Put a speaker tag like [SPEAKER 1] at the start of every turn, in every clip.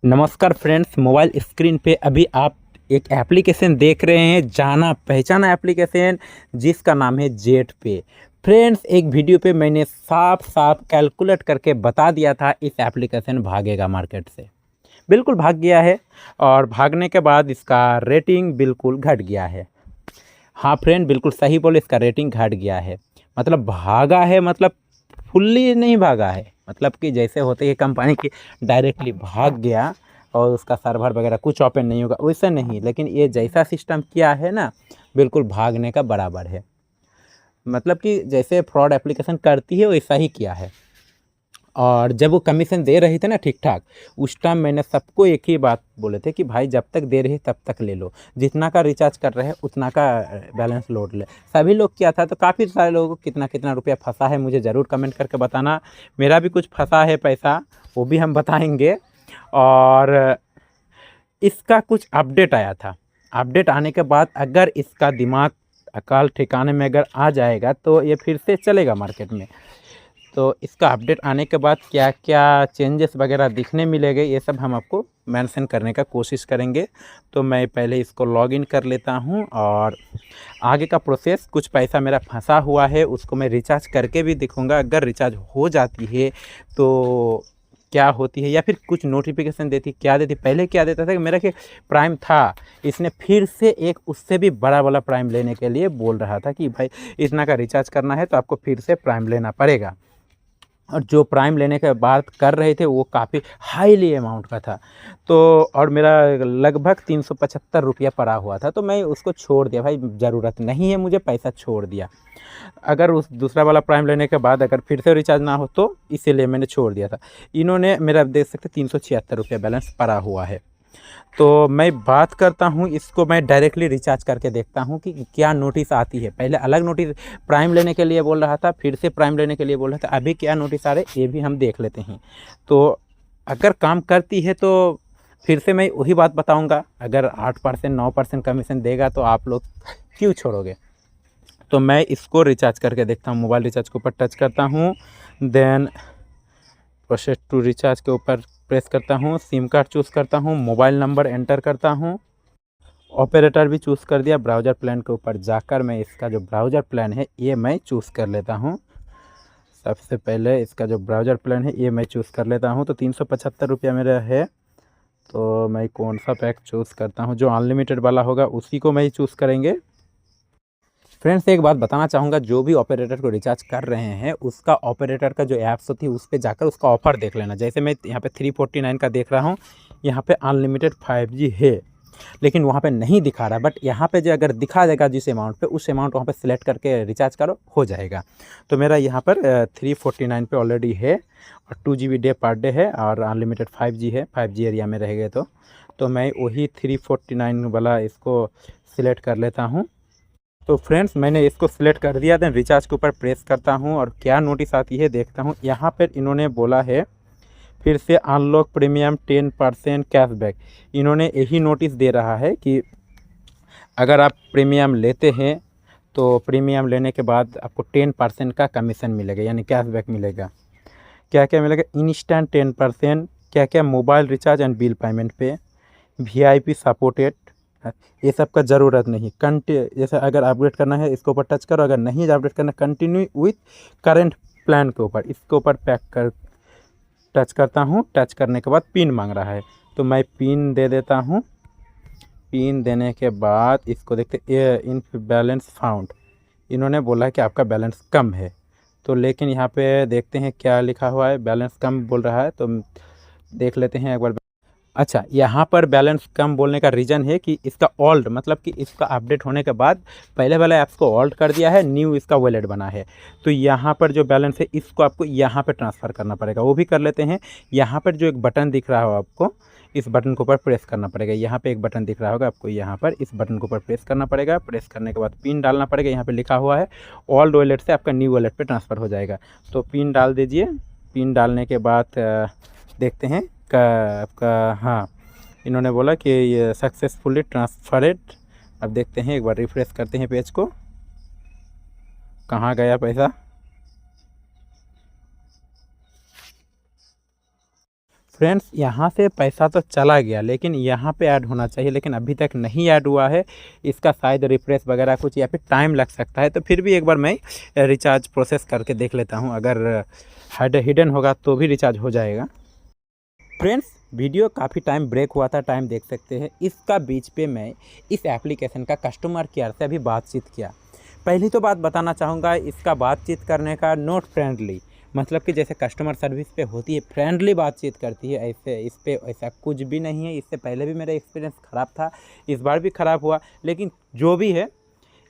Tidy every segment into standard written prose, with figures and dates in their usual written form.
[SPEAKER 1] नमस्कार friends, mobile screen पे अभी आप एक एप्लीकेशन देख रहे हैं, जाना पहचाना एप्लीकेशन जिसका नाम है जेट पे। फ्रेंड्स, एक वीडियो पे मैंने साफ साफ कैलकुलेट करके बता दिया था इस एप्लीकेशन भागेगा मार्केट से। बिल्कुल भाग गया है और भागने के बाद इसका रेटिंग बिल्कुल घट गया है। हाँ फ्रेंड, बिल्कुल सही बोले, इसका रेटिंग घट गया है। मतलब भागा है, मतलब फुल्ली नहीं भागा है, मतलब कि जैसे होते ही कंपनी की डायरेक्टली भाग गया और उसका सर्वर वगैरह कुछ ओपन नहीं होगा, वैसा नहीं। लेकिन ये जैसा सिस्टम किया है ना, बिल्कुल भागने का बराबर है। मतलब कि जैसे फ्रॉड एप्लीकेशन करती है वैसा ही किया है। और जब वो कमीशन दे रहे थे ना ठीक ठाक, उस टाइम मैंने सबको एक ही बात बोले थे कि भाई जब तक दे रही है तब तक ले लो, जितना का रिचार्ज कर रहे हैं उतना का बैलेंस लोड ले। सभी लोग किया था, तो काफ़ी सारे लोगों को कितना कितना रुपया फंसा है मुझे ज़रूर कमेंट करके बताना। मेरा भी कुछ फंसा है पैसा, वो भी हम बताएंगे। और इसका कुछ अपडेट आया था। अपडेट आने के बाद अगर इसका दिमाग अकाल ठिकाने में अगर आ जाएगा तो ये फिर से चलेगा मार्केट में। तो इसका अपडेट आने के बाद क्या क्या चेंजेस वगैरह दिखने मिलेंगे, ये सब हम आपको मेंशन करने का कोशिश करेंगे। तो मैं पहले इसको लॉगिन कर लेता हूँ और आगे का प्रोसेस, कुछ पैसा मेरा फंसा हुआ है उसको मैं रिचार्ज करके भी दिखूँगा। अगर रिचार्ज हो जाती है तो क्या होती है, या फिर कुछ नोटिफिकेशन देती, क्या देती, पहले क्या देता था कि मेरा कि प्राइम था, इसने फिर से एक उससे भी बड़ा वाला प्राइम लेने के लिए बोल रहा था कि भाई इतना का रिचार्ज करना है तो आपको फिर से प्राइम लेना पड़ेगा। और जो प्राइम लेने के बाद कर रहे थे वो काफ़ी हाईली अमाउंट का था। तो और मेरा लगभग 375 रुपया पड़ा हुआ था, तो मैं उसको छोड़ दिया, भाई ज़रूरत नहीं है मुझे, पैसा छोड़ दिया। अगर उस दूसरा वाला प्राइम लेने के बाद अगर फिर से रिचार्ज ना हो तो इसीलिए मैंने छोड़ दिया था। इन्होंने मेरा देख सकते 376 रुपया बैलेंस पड़ा हुआ है। तो मैं बात करता हूँ, इसको मैं डायरेक्टली रिचार्ज करके देखता हूँ कि क्या नोटिस आती है। पहले अलग नोटिस प्राइम लेने के लिए बोल रहा था, फिर से प्राइम लेने के लिए बोल रहा था, अभी क्या नोटिस आ रहे ये भी हम देख लेते हैं। तो अगर काम करती है तो फिर से मैं वही बात बताऊँगा, अगर 8% 9% कमीशन देगा तो आप लोग क्यों छोड़ोगे। तो मैं इसको रिचार्ज करके देखता हूँ, मोबाइल रिचार्ज के ऊपर टच करता हूँ, देन प्रोसेस टू रिचार्ज के ऊपर प्रेस करता हूँ, सिम कार्ड चूज़ करता हूँ, मोबाइल नंबर एंटर करता हूँ, ऑपरेटर भी चूज़ कर दिया। ब्राउज़र प्लान के ऊपर जाकर मैं इसका जो ब्राउज़र प्लान है ये मैं चूज़ कर लेता हूँ। सबसे पहले इसका जो ब्राउज़र प्लान है ये मैं चूज़ कर लेता हूँ। तो 375 रुपया मेरा है, तो मैं कौन सा पैक चूज़ करता हूँ, जो अनलिमिटेड वाला होगा उसी को मैं ही चूज़ करेंगे। फ्रेंड्स, एक बात बताना चाहूँगा, जो भी ऑपरेटर को रिचार्ज कर रहे हैं उसका ऑपरेटर का जो ऐप्स होती है उस पे जाकर उसका ऑफ़र देख लेना। जैसे मैं यहाँ पे 349 का देख रहा हूँ, यहाँ पे अनलिमिटेड 5G है, लेकिन वहाँ पे नहीं दिखा रहा। बट यहाँ पे जो अगर दिखा देगा जिस अमाउंट पे, उस अमाउंट वहाँ पे सिलेक्ट करके रिचार्ज करो, हो जाएगा। तो मेरा यहाँ पर 349 पे ऑलरेडी है और 2 GB डे पर डे है और अनलिमिटेड 5G है, 5G एरिया में रहेगा। तो मैं वही 349 वाला इसको सिलेक्ट कर लेता हूँ। तो फ्रेंड्स, मैंने इसको सिलेक्ट कर दिया, देन रिचार्ज के ऊपर प्रेस करता हूँ और क्या नोटिस आती है देखता हूँ। यहाँ पर इन्होंने बोला है फिर से अनलॉक प्रीमियम 10% कैशबैक। इन्होंने यही नोटिस दे रहा है कि अगर आप प्रीमियम लेते हैं तो प्रीमियम लेने के बाद आपको 10% का कमीशन मिलेगा, यानी कैशबैक मिलेगा। क्या क्या मिलेगा, इंस्टेंट 10%, क्या क्या, mobile recharge and bill payment पे, VIP सपोर्टेड। ये सब का ज़रूरत नहीं, जैसे अगर अपडेट करना है इसके ऊपर टच करो, अगर नहीं अपडेट करना कंटिन्यू विथ करेंट प्लान के ऊपर, इसके ऊपर पैक कर टच करता हूँ। टच करने के बाद पिन मांग रहा है, तो मैं पिन दे देता हूँ। पिन देने के बाद इसको देखते, ये इन बैलेंस फाउंड, इन्होंने बोला है कि आपका बैलेंस कम है। तो लेकिन यहाँ पे देखते हैं क्या लिखा हुआ है, बैलेंस कम बोल रहा है, तो देख लेते हैं एक बार। अच्छा, यहाँ पर बैलेंस कम बोलने का रीज़न है कि इसका ओल्ड, मतलब कि इसका अपडेट होने के बाद पहले वाला ऐप्स को ओल्ड कर दिया है, न्यू इसका वॉलेट बना है। तो यहाँ पर जो बैलेंस है इसको आपको यहाँ पे ट्रांसफ़र करना पड़ेगा, वो भी कर लेते हैं। यहाँ पर जो एक बटन दिख रहा हो आपको, इस बटन के ऊपर प्रेस करना पड़ेगा। यहाँ पे एक बटन दिख रहा होगा आपको, यहाँ पर इस बटन के ऊपर प्रेस करना पड़ेगा। प्रेस करने के बाद पिन डालना पड़ेगा, यहाँ पे लिखा हुआ है ओल्ड वॉलेट से आपका न्यू वॉलेट पे ट्रांसफ़र हो जाएगा। तो पिन डाल दीजिए। पिन डालने के बाद देखते हैं का आपका, हाँ, इन्होंने बोला कि ये सक्सेसफुली ट्रांसफरेड। अब देखते हैं, एक बार रिफ्रेश करते हैं पेज को, कहाँ गया पैसा। फ्रेंड्स यहाँ से पैसा तो चला गया, लेकिन यहाँ पे ऐड होना चाहिए, लेकिन अभी तक नहीं ऐड हुआ है। इसका शायद रिफ्रेश वगैरह कुछ या फिर टाइम लग सकता है, तो फिर भी एक बार मैं रिचार्ज प्रोसेस करके देख लेता हूँ। अगर हिडन होगा तो भी रिचार्ज हो जाएगा। फ्रेंड्स वीडियो काफ़ी टाइम ब्रेक हुआ था, टाइम देख सकते हैं। इसका बीच पे मैं इस एप्लीकेशन का कस्टमर केयर से अभी बातचीत किया। पहली तो बात बताना चाहूँगा, इसका बातचीत करने का नॉट फ्रेंडली, मतलब कि जैसे कस्टमर सर्विस पे होती है फ्रेंडली बातचीत करती है, ऐसे इस पे ऐसा कुछ भी नहीं है। इससे पहले भी मेरा एक्सपीरियंस ख़राब था, इस बार भी ख़राब हुआ। लेकिन जो भी है,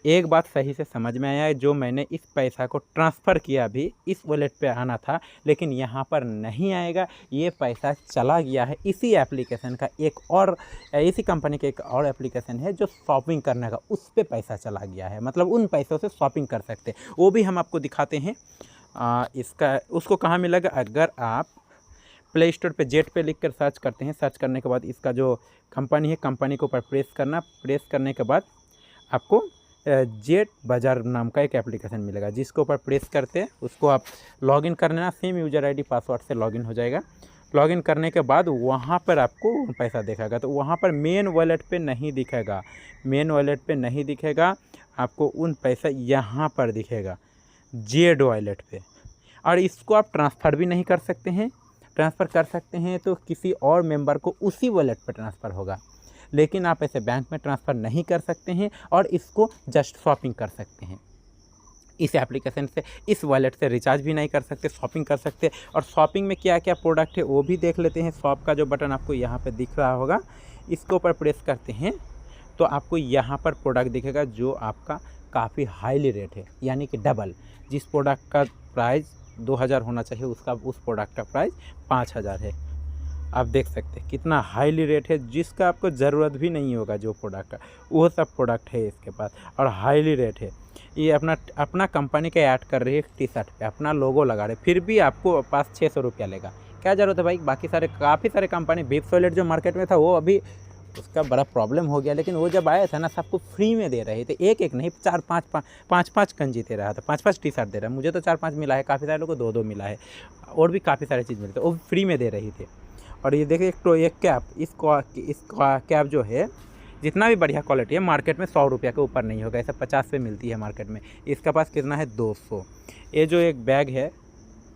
[SPEAKER 1] एक बात सही से समझ में आया है, जो मैंने इस पैसा को ट्रांसफ़र किया भी इस वॉलेट पे आना था, लेकिन यहाँ पर नहीं आएगा। ये पैसा चला गया है इसी एप्लीकेशन का एक और, इसी कंपनी का एक और एप्लीकेशन है जो शॉपिंग करने का, उस पे पैसा चला गया है। मतलब उन पैसों से शॉपिंग कर सकते हैं, वो भी हम आपको दिखाते हैं। इसका उसको कहाँ मिलेगा, अगर आप प्ले स्टोर पे जेट पे लिख कर सर्च करते हैं, सर्च करने के बाद इसका जो कंपनी है, कंपनी के ऊपर प्रेस करना, प्रेस करने के बाद आपको जेट बाज़ार नाम का एक एप्लीकेशन मिलेगा, जिसके ऊपर प्रेस करते हैं उसको आप लॉगिन कर लेना। सेम यूज़र आईडी पासवर्ड से लॉगिन हो जाएगा। लॉगिन करने के बाद वहाँ पर आपको पैसा दिखेगा, तो वहाँ पर मेन वॉलेट पे नहीं दिखेगा, मेन वॉलेट पे नहीं दिखेगा आपको, उन पैसा यहाँ पर दिखेगा जेड वॉलेट पे। और इसको आप ट्रांसफ़र भी नहीं कर सकते हैं। ट्रांसफ़र कर सकते हैं तो किसी और मेंबर को उसी वॉलेट पर ट्रांसफ़र होगा, लेकिन आप ऐसे बैंक में ट्रांसफ़र नहीं कर सकते हैं। और इसको जस्ट शॉपिंग कर सकते हैं इस एप्लीकेशन से, इस वॉलेट से रिचार्ज भी नहीं कर सकते, शॉपिंग कर सकते। और शॉपिंग में क्या क्या प्रोडक्ट है वो भी देख लेते हैं। शॉप का जो बटन आपको यहाँ पे दिख रहा होगा, इसके ऊपर प्रेस करते हैं तो आपको यहाँ पर प्रोडक्ट दिखेगा जो आपका काफ़ी हाईली रेट है, यानी कि डबल। जिस प्रोडक्ट का प्राइस 2000 होना चाहिए, उसका उस प्रोडक्ट का प्राइस 5000 है। आप देख सकते हैं कितना हाईली रेट है, जिसका आपको ज़रूरत भी नहीं होगा, जो प्रोडक्ट का वो सब प्रोडक्ट है इसके पास, और हाईली रेट है। ये अपना कंपनी का ऐड कर रही है टी शर्ट पे, अपना लोगो लगा रहे, फिर भी आपको पास 600 रुपया लेगा। क्या ज़रूरत है भाई? बाकी काफ़ी सारे कंपनी, बिप्स वॉलेट जो मार्केट में था वो अभी उसका बड़ा प्रॉब्लम हो गया, लेकिन वो जब आया था ना, सबको फ्री में दे रहे थे। एक एक नहीं, 4-5 गंजी दे रहा था, 5-5 टी शर्ट दे रहा है। मुझे तो 4-5 मिला है, काफ़ी सारे लोगों को 2-2 मिला है, और भी काफ़ी सारी चीज़ मिलती है, वो फ्री में दे रही थी। और ये देखिए एक कैप, इस कैप जो है, जितना भी बढ़िया क्वालिटी है, मार्केट में 100 रुपये के ऊपर नहीं होगा, ऐसा 50 पे मिलती है मार्केट में। इसका पास कितना है? 200। ये जो एक बैग है,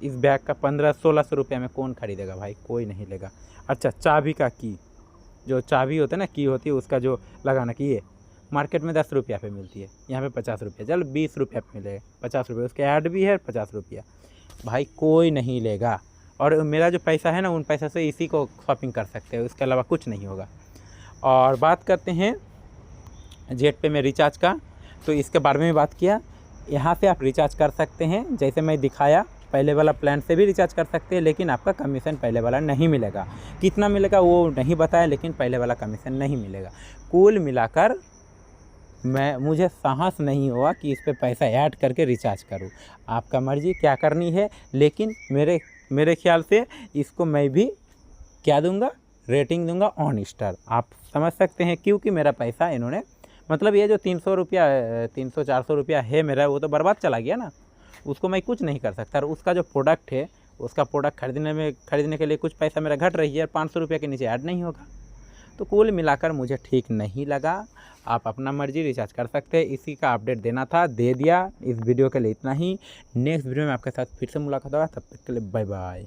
[SPEAKER 1] इस बैग का 1500-1600 रुपये में कौन खरीदेगा भाई? कोई नहीं लेगा। अच्छा, चाबी का की, जो चाबी होता है ना, की होती है, उसका जो लगाना की, ये मार्केट में 10 रुपया पे मिलती है, यहाँ पे 50 रुपया, चल 20 रुपया पे मिलेगा, 50 रुपये उसके ऐड भी है, 50 रुपया। भाई कोई नहीं लेगा। और मेरा जो पैसा है ना, उन पैसा से इसी को शॉपिंग कर सकते हो, इसके अलावा कुछ नहीं होगा। और बात करते हैं जेट पे में रिचार्ज का, तो इसके बारे में बात किया। यहाँ से आप रिचार्ज कर सकते हैं, जैसे मैं दिखाया, पहले वाला प्लान से भी रिचार्ज कर सकते हैं, लेकिन आपका कमीशन पहले वाला नहीं मिलेगा। कितना मिलेगा वो नहीं बताया, लेकिन पहले वाला कमीशन नहीं मिलेगा। कुल मिलाकर मुझे साहस नहीं हुआ कि इस पे पैसा ऐड करके रिचार्ज करूं। आपका मर्ज़ी क्या करनी है, लेकिन मेरे ख्याल से इसको मैं भी क्या दूंगा, रेटिंग दूंगा ऑन स्टार। आप समझ सकते हैं, क्योंकि मेरा पैसा इन्होंने, मतलब ये जो 300 रुपया 300-400 रुपया है मेरा, वो तो बर्बाद चला गया ना, उसको मैं कुछ नहीं कर सकता। और उसका जो प्रोडक्ट है, उसका प्रोडक्ट खरीदने के लिए कुछ पैसा मेरा घट रही है, और 500 रुपये के नीचे ऐड नहीं होगा। तो कुल मिलाकर मुझे ठीक नहीं लगा। आप अपना मर्जी रिचार्ज कर सकते हैं, इसी का अपडेट देना था, दे दिया। इस वीडियो के लिए इतना ही। नेक्स्ट वीडियो में आपके साथ फिर से मुलाकात होगा, तब तक के लिए बाय बाय।